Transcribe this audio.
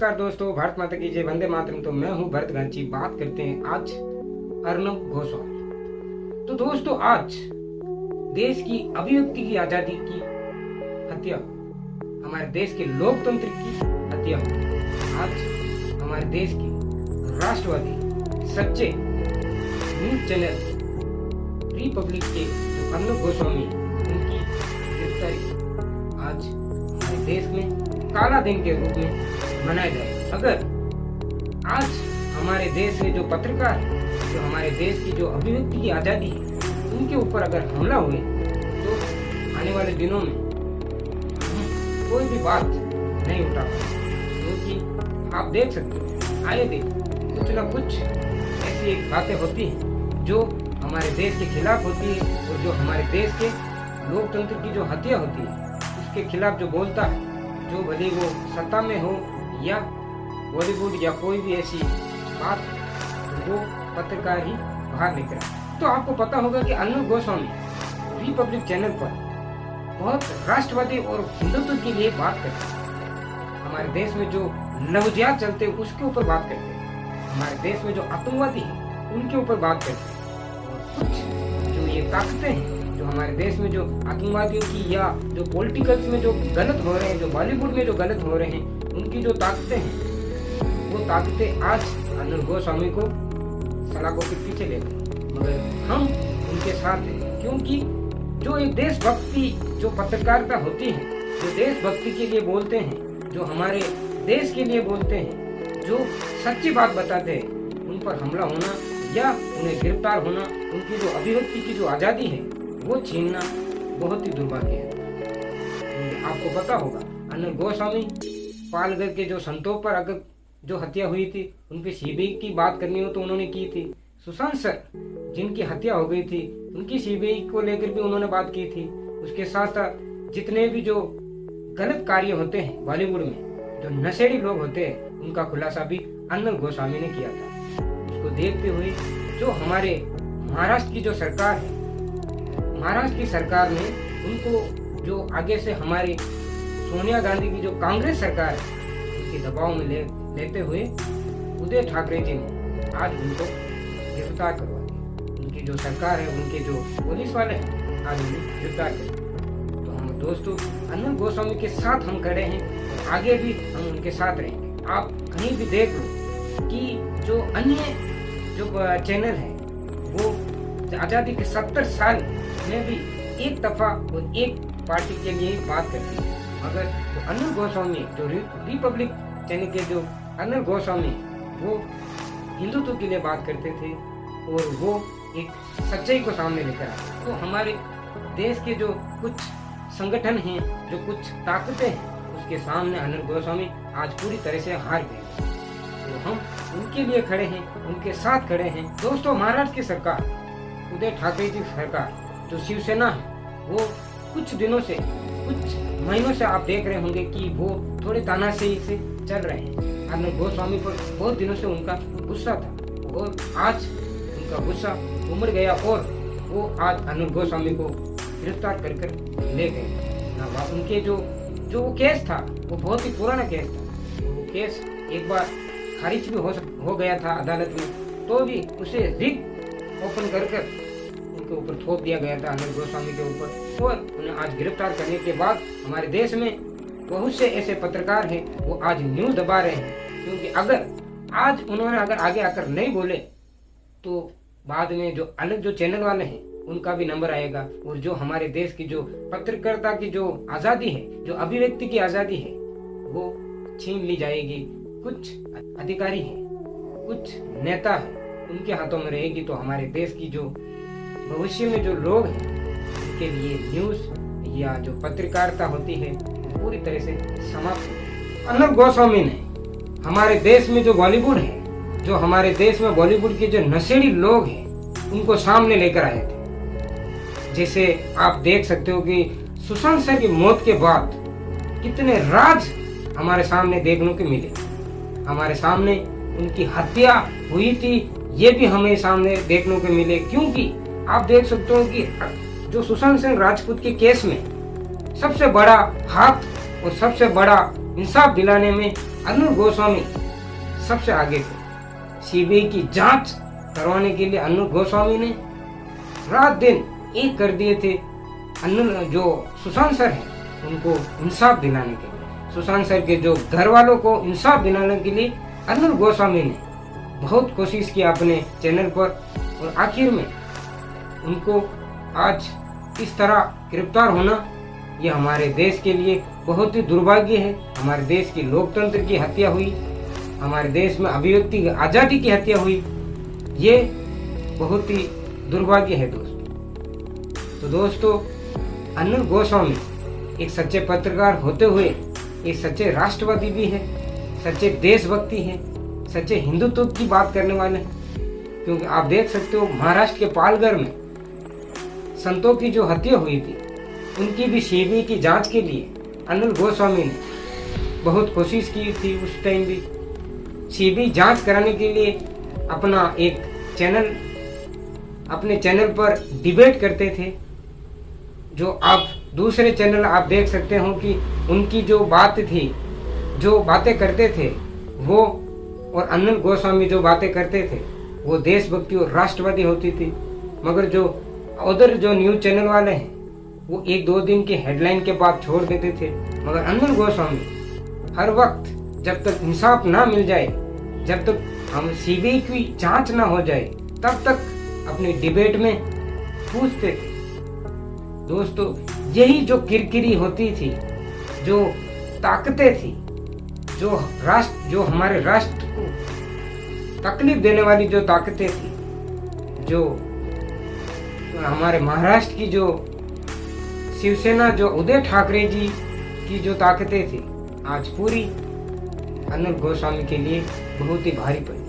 नमस्कार दोस्तों, भारत माता की जय, वंदे मातरम। तो मैं हूं भरत गांची। बात करते हैं आज अर्नब गोस्वामी। तो दोस्तों, आज देश की अभिव्यक्ति की आजादी की हत्या, हमारे देश के लोकतंत्र की हत्या, आज हमारे देश के राष्ट्रवादी सच्चे न्यूज चैनल रिपब्लिक के जो अर्नब गोस्वामी, उनकी गिरफ्तारी आज हमारे देश में काला दिन के रूप में मनाया जाए। अगर आज हमारे देश में जो पत्रकार, जो हमारे देश की जो अभिव्यक्ति की आज़ादी है, उनके ऊपर अगर हमला हुए तो आने वाले दिनों में कोई भी बात नहीं उठा पाए, क्योंकि आप देख सकते हो आए दिन कुछ ना कुछ ऐसी एक बातें होती हैं जो हमारे देश के खिलाफ होती है, और जो हमारे देश के लोकतंत्र की जो हत्या होती है उसके खिलाफ जो बोलता है, जो भले वो सत्ता में हो या बॉलीवुड या कोई भी ऐसी बात, वो पत्रकार ही बाहर लेकर आए। तो आपको पता होगा कि अर्नब गोस्वामी रिपब्लिक चैनल पर बहुत राष्ट्रवादी और हिंदुत्व के लिए बात करते हैं। हमारे देश में जो लवजियात चलते हैं उसके ऊपर बात करते हैं, हमारे देश में जो आतंकवादी है उनके ऊपर बात करते हैं। और कुछ जो ये ताकतें हैं, जो हमारे देश में जो आतंकवादियों की या जो पॉलिटिकल्स में जो गलत हो रहे हैं, जो बॉलीवुड में जो गलत हो रहे हैं, उनकी जो ताकतें हैं, वो ताकतें आज अर्नब गोस्वामी को सलाखों के पीछे ले गई। मगर हम उनके साथ हैं, क्योंकि जो एक देशभक्ति जो पत्रकारिता होती है, जो देशभक्ति के लिए बोलते हैं, जो हमारे देश के लिए बोलते हैं, जो सच्ची बात बताते हैं, उन पर हमला होना या उन्हें गिरफ्तार होना, उनकी जो अभिव्यक्ति की जो आज़ादी है वो छीनना बहुत ही दुर्भाग्य है। आपको पता होगा अर्नब गोस्वामी पालघर के जो संतों पर अगर जो हत्या हुई थी, उनकी सीबीआई की बात करनी हो तो उन्होंने की थी। सुशांत सर जिनकी हत्या हो गई थी, उनकी सीबीआई को लेकर भी उन्होंने बात की थी। उसके साथ साथ जितने भी जो गलत कार्य होते हैं बॉलीवुड में, जो नशेड़ी लोग होते हैं, उनका खुलासा भी अर्नब गोस्वामी ने किया था। उसको देखते हुए जो हमारे महाराष्ट्र की जो सरकार है, महाराष्ट्र की सरकार ने उनको जो आगे से हमारी सोनिया गांधी की जो कांग्रेस सरकार है उसके दबाव में लेते हुए उदय ठाकरे जी ने आज उनको गिरफ्तार करवा दिया। उनकी जो सरकार है, उनके जो पुलिस वाले हैं, आज उन्हें गिरफ्तार कर। तो हम दोस्तों अर्नब गोस्वामी के साथ हम खड़े हैं और आगे भी हम उनके साथ रहेंगे। आप कहीं भी देख लो कि जो अन्य जो चैनल है वो आज़ादी के 70 साल में भी एक दफा और एक पार्टी के लिए बात करती है। मगर तो अर्नब गोस्वामी जो रिपब्लिक चैनल के जो अर्नब गोस्वामी, वो हिंदुत्व के लिए बात करते थे और वो एक सच्चाई को सामने लेकर आए। तो हमारे देश के जो कुछ संगठन हैं, जो कुछ ताकतें हैं, उसके सामने अर्नब गोस्वामी आज पूरी तरह से हार गए। तो हम उनके लिए खड़े हैं, उनके साथ खड़े हैं। दोस्तों, महाराष्ट्र की सरकार, उदय ठाकरे जी सरकार, जो शिवसेना है, वो कुछ दिनों से, कुछ महीनों से आप देख रहे होंगे कि वो थोड़े तानाशाही से चल रहे हैं। अर्नब गोस्वामी पर बहुत दिनों से उनका गुस्सा था और आज उनका गुस्सा उमड़ गया और वो आज अर्नब गोस्वामी को गिरफ्तार कर ले गए। उनके जो केस था वो बहुत ही पुराना केस था। वो केस एक बार खारिज भी हो गया था अदालत में, तो भी उसे रिट ओपन कर उनके ऊपर थोप दिया गया था, अर्नब गोस्वामी के ऊपर। और उन्हें आज गिरफ्तार करने के बाद हमारे देश में बहुत से ऐसे पत्रकार हैं वो आज न्यूज़ दबा रहे हैं, क्योंकि अगर आज उन्होंने अगर आगे आकर नहीं बोले तो बाद में जो अलग जो चैनल वाले हैं उनका भी नंबर आएगा, और जो हमारे देश की जो पत्रकारिता की जो आज़ादी है, जो अभिव्यक्ति की आज़ादी है, वो छीन ली जाएगी। कुछ अधिकारी हैं, कुछ नेता हैं, उनके हाथों में रहेगी। तो हमारे देश की जो भविष्य में जो लोग हैं, उनके लिए न्यूज़ या जो पत्रकारिता होती है पूरी तरह से समाप्त। अर्नब गोस्वामी ने हमारे देश में जो बॉलीवुड है, जो हमारे देश में बॉलीवुड के जो नशेड़ी लोग हैं, उनको सामने लेकर आए थे। जैसे आप देख सकते हो कि सुशांत सर की मौत के बाद कितने राज हमारे सामने देखने को मिले। हमारे सामने उनकी हत्या हुई थी, ये भी हमें सामने देखने को मिले, क्योंकि आप देख सकते हो कि जो सुशांत सिंह राजपूत के केस में सबसे बड़ा हाथ और सबसे बड़ा इंसाफ दिलाने में अर्नब गोस्वामी सबसे आगे थे। सीबीआई की जांच करवाने के लिए अर्नब गोस्वामी ने रात दिन एक कर दिए थे। जो सुशांत सर हैं उनको इंसाफ दिलाने के लिए, सुशांत सर के जो घर वालों को इंसाफ दिलाने के लिए अर्नब गोस्वामी ने बहुत कोशिश की अपने चैनल पर, और आखिर में उनको आज इस तरह गिरफ्तार होना, यह हमारे देश के लिए बहुत ही दुर्भाग्य है। हमारे देश की लोकतंत्र की हत्या हुई, हमारे देश में अभिव्यक्ति की आज़ादी की हत्या हुई, ये बहुत ही दुर्भाग्य है दोस्तों। तो दोस्तों, अर्नब गोस्वामी एक सच्चे पत्रकार होते हुए एक सच्चे राष्ट्रवादी भी है, सच्चे देशभक्ति है, सच्चे हिंदुत्व की बात करने वाले हैं। क्योंकि आप देख सकते हो महाराष्ट्र के पालघर में संतों की जो हत्या हुई थी, उनकी भी सीबीआई की जांच के लिए अर्नब गोस्वामी ने बहुत कोशिश की थी। उस टाइम भी सीबीआई जांच कराने के लिए अपना एक चैनल, अपने चैनल पर डिबेट करते थे। जो आप दूसरे चैनल आप देख सकते हो कि उनकी जो बात थी, जो बातें करते थे वो, और अर्नब गोस्वामी जो बातें करते थे वो देशभक्ति और राष्ट्रवादी होती थी। मगर जो उधर जो न्यूज चैनल वाले हैं वो एक दो दिन के हेडलाइन के बाद छोड़ देते थे। मगर अर्नब गोस्वामी हर वक्त जब तक इंसाफ ना मिल जाए, जब तक हम सीबीआई की जांच ना हो जाए, तब तक अपनी डिबेट में पूछते थे। दोस्तों, यही जो किरकिरी होती थी, जो ताकतें थी, जो हमारे राष्ट्र को तकलीफ देने वाली जो ताकतें थी, जो हमारे महाराष्ट्र की जो शिवसेना, जो उद्धव ठाकरे जी की जो ताकतें थी, आज पूरी अर्नब गोस्वामी के लिए बहुत ही भारी पड़ी।